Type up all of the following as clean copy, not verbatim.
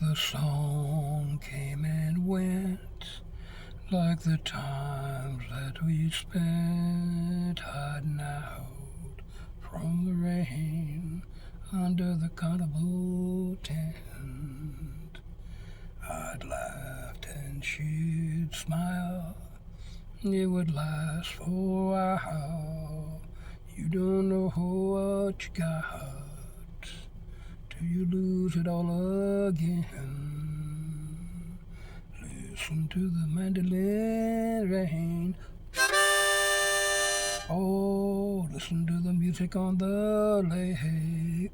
The song came and went like the times that we spent hiding out from the rain under the carnival tent. I'd laughed and she'd smile. It would last for a while. You don't know what you got till you lose it all again. Listen to the mandolin rain. Oh, listen to the music on the lake.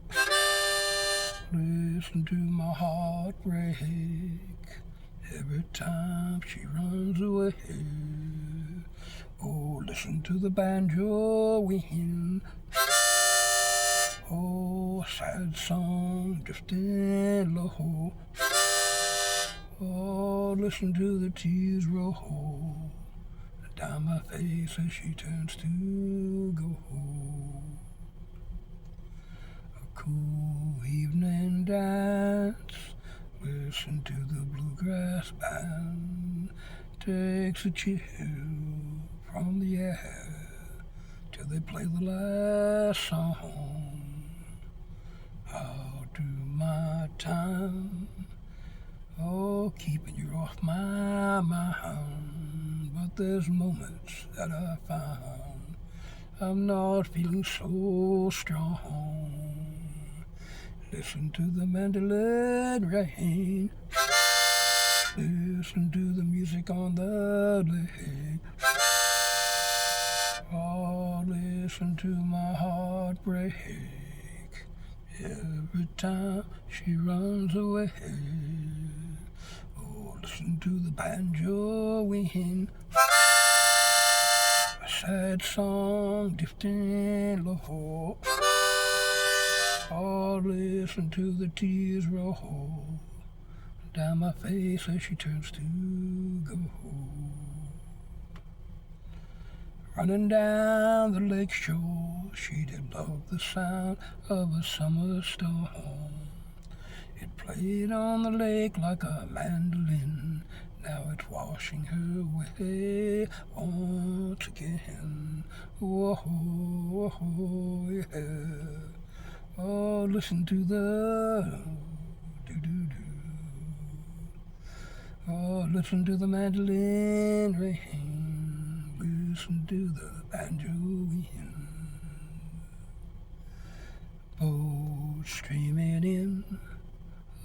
Listen to my heart break every time she runs away. Oh, listen to the banjo wind. Oh, a sad song drifting low. Oh, listen to the tears roll down my face as she turns to go. A cool evening dance. Listen to the bluegrass band. Takes a chill from the air till they play the last song. I'll do my time, oh, keeping you off my mind. But there's moments that I found I'm not feeling so strong. Listen to the mandolin rain. Listen to the music on the lake. Oh, listen to my heart break every time she runs away. Oh, listen to the banjo wind. A sad song drifting low. Oh, listen to the tears roll down my face as she turns to go. Running down the lake shore, she did love the sound of a summer storm. It played on the lake like a mandolin. Now it's washing her away once again. Whoa, whoa, yeah. Oh, listen to the do-do-do. Oh, listen to the mandolin rain. Listen to the banjo wind. Boat streaming in.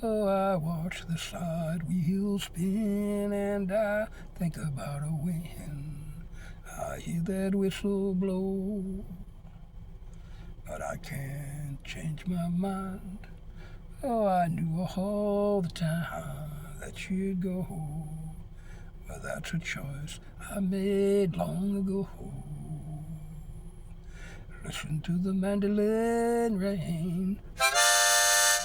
Oh, I watch the side wheels spin and I think about a wind. I hear that whistle blow, but I can't change my mind. Oh, I knew all the time that she'd go. Well, that's a choice I made long ago. Listen to the mandolin rain.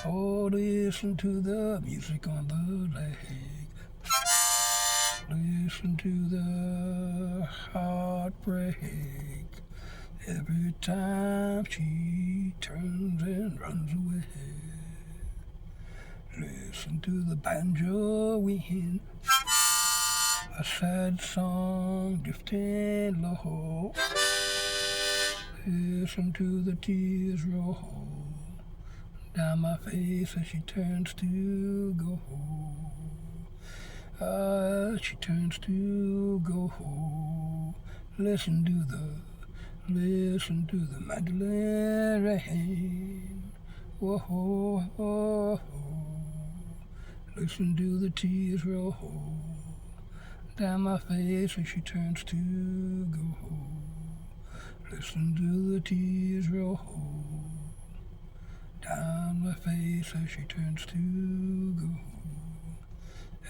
Oh, listen to the music on the lake. Listen to the heartbreak every time she turns and runs away. Listen to the banjo wind. A sad song drifting low. Listen to the tears roll down my face as she turns to go. She turns to go. Listen to the mandolin rain. Whoa, whoa, whoa. Listen to the tears roll down my face as she turns to go. Listen to the tears roll down my face as she turns to go.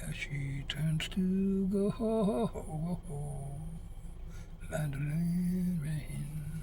As she turns to go. Mandolin rain.